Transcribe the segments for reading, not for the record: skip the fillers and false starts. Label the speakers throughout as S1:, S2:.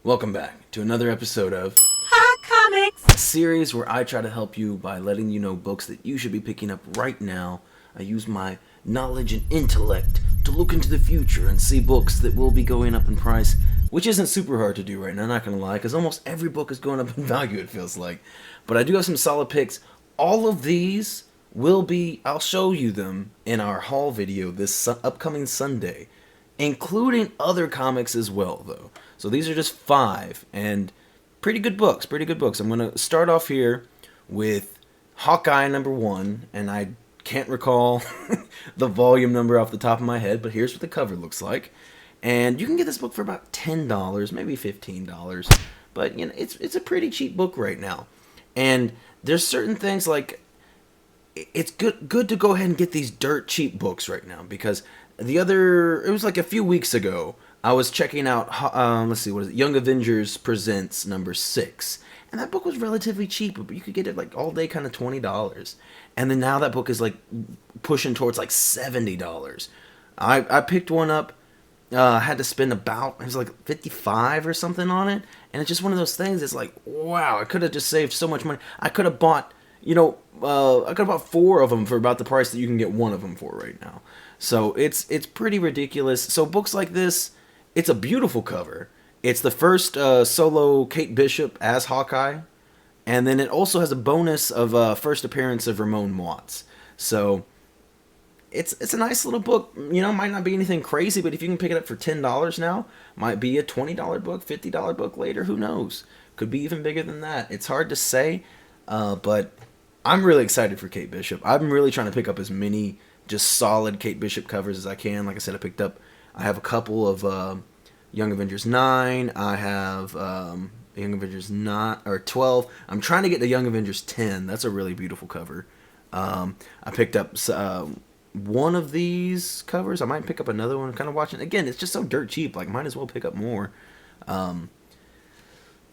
S1: Welcome back to another episode of
S2: Hot Comics,
S1: a series where I try to help you by letting you know books that you should be picking up right now. I use my knowledge and intellect to look into the future and see books that will be going up in price, which isn't super hard to do right now, I'm not going to lie, because almost every book is going up in value, it feels like. But I do have some solid picks. All of these will be, I'll show you them in our haul video this upcoming Sunday, including other comics as well, though. So these are just 5, and pretty good books. I'm going to start off here with Hawkeye #1, and I can't recall the volume number off the top of my head, but here's what the cover looks like. And you can get this book for about $10, maybe $15, but you know it's a pretty cheap book right now. And there's certain things like it's good to go ahead and get these dirt cheap books right now, because it was like a few weeks ago, I was checking out, let's see, what is it? Young Avengers Presents #6. And that book was relatively cheap, but you could get it like all day, kind of $20. And then now that book is like pushing towards like $70. I picked one up, had to spend about, it was like 55 or something on it. And it's just one of those things, it's like, wow, I could have just saved so much money. I could have bought, I could have bought 4 of them for about the price that you can get one of them for right now. So it's pretty ridiculous. So books like this, it's a beautiful cover. It's the first solo Kate Bishop as Hawkeye, and then it also has a bonus of first appearance of Ramon Watts. So it's a nice little book. Might not be anything crazy, but if you can pick it up for $10 now, might be a $20 book, $50 book later. Who knows? Could be even bigger than that. It's hard to say, but I'm really excited for Kate Bishop. I'm really trying to pick up as many just solid Kate Bishop covers as I can. Like I said, I have a couple of Young Avengers 9. I have Young Avengers 9 or 12. I'm trying to get to Young Avengers 10. That's a really beautiful cover. I picked up one of these covers. I might pick up another one. I'm kind of watching. Again, it's just so dirt cheap. Like, might as well pick up more. I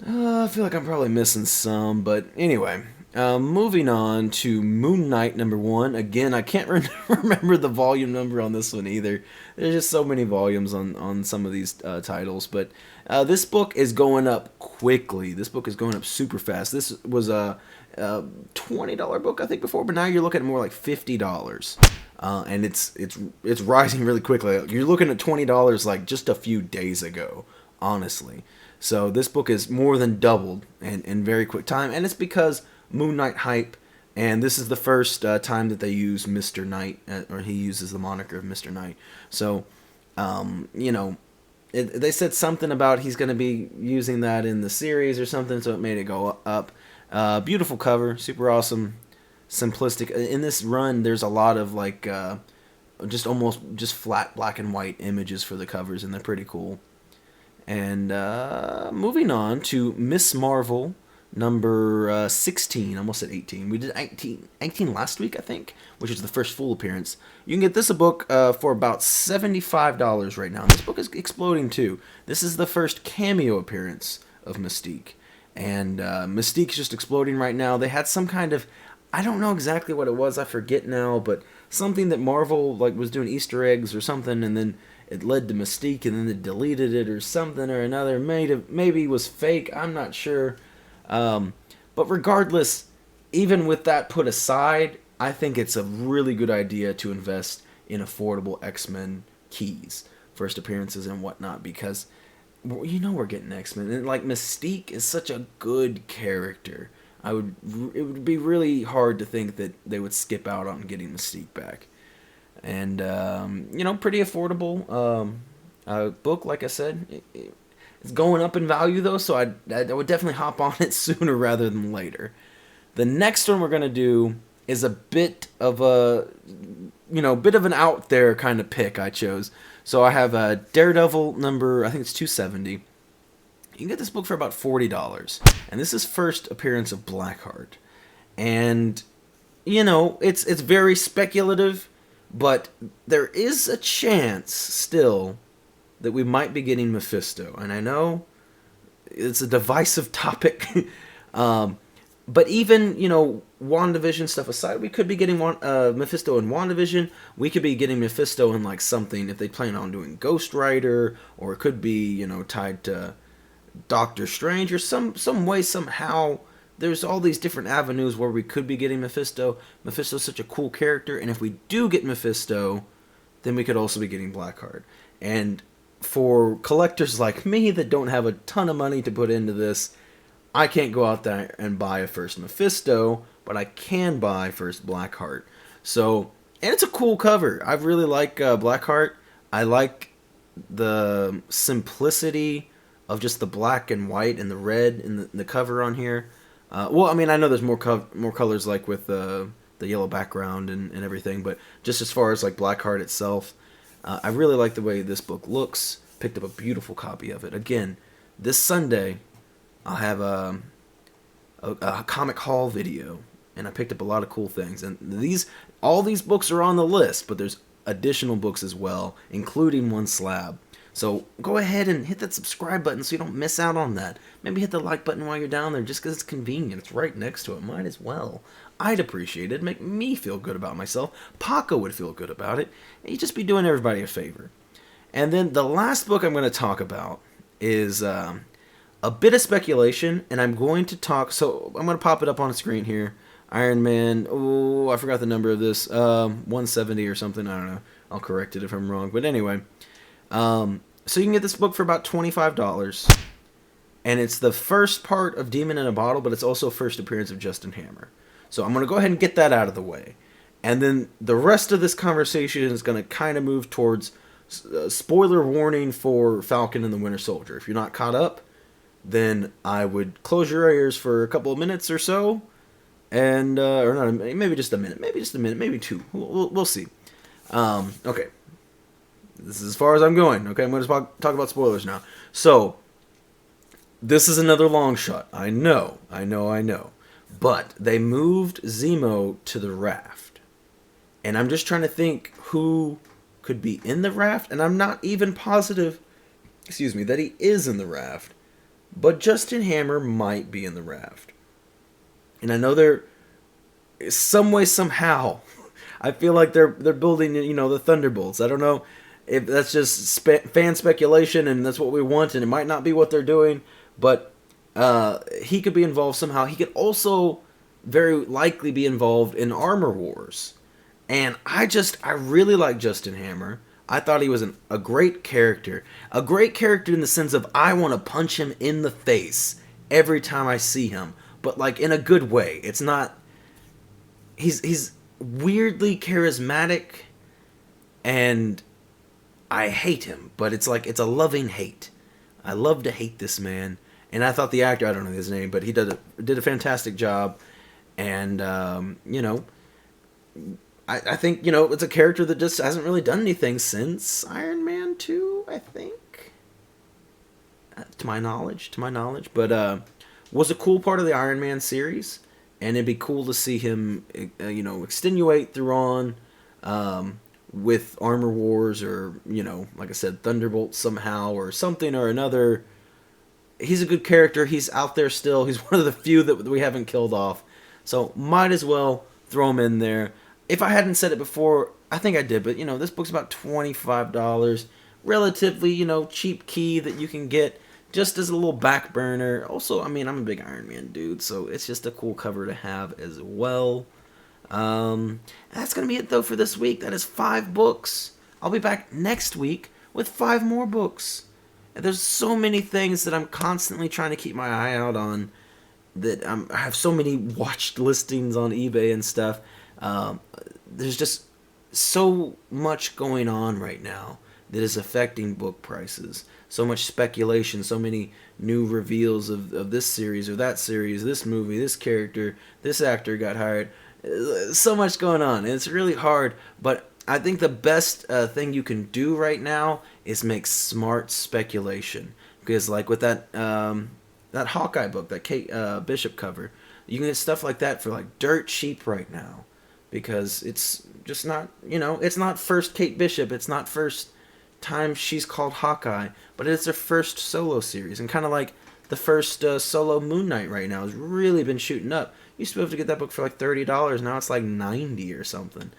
S1: feel like I'm probably missing some, but anyway. Moving on to Moon Knight #1. Again, I can't remember the volume number on this one either. There's just so many volumes on some of these titles. But this book is going up quickly. This book is going up super fast. This was a $20 book, I think, before, but now you're looking at more like $50. And it's rising really quickly. You're looking at $20 like just a few days ago, honestly. So this book is more than doubled in very quick time, and it's because Moon Knight hype, and this is the first time that they use Mr. Knight, or he uses the moniker of Mr. Knight. So, they said something about he's going to be using that in the series or something, so it made it go up. Beautiful cover, super awesome, simplistic. In this run, there's a lot of like just flat black and white images for the covers, and they're pretty cool. And moving on to Miss Marvel #16, almost at 18. We did 18 last week, I think, which is the first full appearance. You can get this book for about $75 right now. This book is exploding too. This is the first cameo appearance of Mystique, and Mystique's just exploding right now. They had some kind of, I don't know exactly what it was, I forget now, but something that Marvel was doing Easter eggs or something, and then it led to Mystique, and then they deleted it or something or another. Maybe it was fake, I'm not sure. But regardless, even with that put aside, I think it's a really good idea to invest in affordable X-Men keys, first appearances and whatnot, because we're getting X-Men, and Mystique is such a good character. It would be really hard to think that they would skip out on getting Mystique back. And pretty affordable book, like I said. It's going up in value though, so I would definitely hop on it sooner rather than later. The next one we're gonna do is a bit of an out there kind of pick I chose. So I have a Daredevil number, I think it's 270. You can get this book for about $40, and this is first appearance of Blackheart. And it's very speculative, but there is a chance still that we might be getting Mephisto. And I know it's a divisive topic, but even, WandaVision stuff aside, we could be getting Mephisto in WandaVision. We could be getting Mephisto in something if they plan on doing Ghost Rider, or it could be, tied to Doctor Strange or some way, somehow. There's all these different avenues where we could be getting Mephisto. Mephisto's such a cool character, and if we do get Mephisto, then we could also be getting Blackheart. And for collectors like me that don't have a ton of money to put into this, I can't go out there and buy a first Mephisto, but I can buy first Blackheart. So, and it's a cool cover. I really like Blackheart. I like the simplicity of just the black and white and the red in the cover on here. Well, I mean, I know there's more colors like with the yellow background and everything, but just as far as like Blackheart itself, I really like the way this book looks. Picked up a beautiful copy of it. Again, this Sunday, I'll have a comic haul video, and I picked up a lot of cool things. And all these books are on the list, but there's additional books as well, including one slab. So go ahead and hit that subscribe button so you don't miss out on that. Maybe hit the like button while you're down there just because it's convenient. It's right next to it. Might as well. I'd appreciate it. Make me feel good about myself. Paco would feel good about it. And you'd just be doing everybody a favor. And then the last book I'm going to talk about is a bit of speculation. And I'm going to talk... So I'm going to pop it up on the screen here. Iron Man... Oh, I forgot the number of this. 170 or something. I don't know. I'll correct it if I'm wrong. But anyway... So you can get this book for about $25, and it's the first part of Demon in a Bottle, but it's also first appearance of Justin Hammer. So I'm going to go ahead and get that out of the way. And then the rest of this conversation is going to kind of move towards spoiler warning for Falcon and the Winter Soldier. If you're not caught up, then I would close your ears for a couple of minutes or so, and or not, maybe just a minute, maybe two. We'll see. Okay. This is as far as I'm going. Okay, I'm going to talk about spoilers now. So, this is another long shot. I know. But they moved Zemo to the raft. And I'm just trying to think who could be in the raft. And I'm not even positive, that he is in the raft. But Justin Hammer might be in the raft. And I know they're... some way, somehow... I feel like they're building, the Thunderbolts. I don't know... if that's just fan speculation, and that's what we want, and it might not be what they're doing, but he could be involved somehow. He could also very likely be involved in Armor Wars. And I really like Justin Hammer. I thought he was a great character. A great character in the sense of I want to punch him in the face every time I see him, but like in a good way. It's not... He's weirdly charismatic, and... I hate him, but it's a loving hate. I love to hate this man, and I thought the actor, I don't know his name, but he did a fantastic job, and I think it's a character that just hasn't really done anything since Iron Man 2, I think, to my knowledge, but was a cool part of the Iron Man series, and it'd be cool to see him, extenuate through on. With Armor Wars or, like I said, Thunderbolts somehow or something or another. He's a good character. He's out there still. He's one of the few that we haven't killed off. So might as well throw him in there. If I hadn't said it before, I think I did, but, this book's about $25. Relatively, cheap key that you can get just as a little back burner. Also, I'm a big Iron Man dude, so it's just a cool cover to have as well. That's going to be it, though, for this week. That is 5 books. I'll be back next week with 5 more books. And there's so many things that I'm constantly trying to keep my eye out on. That I have so many watched listings on eBay and stuff. There's just so much going on right now that is affecting book prices. So much speculation, so many new reveals of this series or that series, this movie, this character, this actor got hired. So much going on, and it's really hard, but I think the best thing you can do right now is make smart speculation, because like with that Hawkeye book, that Kate Bishop cover, you can get stuff like that for like dirt cheap right now, because it's just not, it's not first Kate Bishop, it's not first time she's called Hawkeye, but it's her first solo series, and kind of like the first solo Moon Knight right now has really been shooting up. Used to be able to get that book for like $30. Now it's like $90 or something.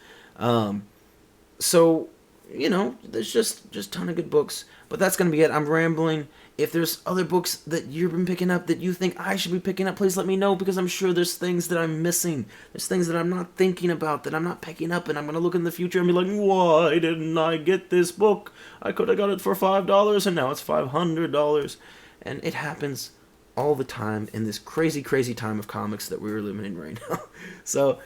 S1: So, there's just a ton of good books. But that's going to be it. I'm rambling. If there's other books that you've been picking up that you think I should be picking up, please let me know, because I'm sure there's things that I'm missing. There's things that I'm not thinking about, that I'm not picking up, and I'm going to look in the future and be like, why didn't I get this book? I could have got it for $5 and now it's $500. And it happens all the time in this crazy, crazy time of comics that we're living in right now. So,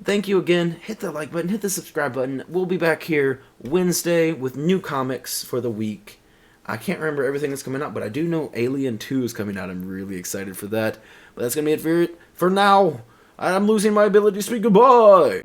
S1: thank you again. Hit the like button, hit the subscribe button. We'll be back here Wednesday with new comics for the week. I can't remember everything that's coming out, but I do know Alien 2 is coming out. I'm really excited for that. But that's going to be it for now. I'm losing my ability to speak. Goodbye!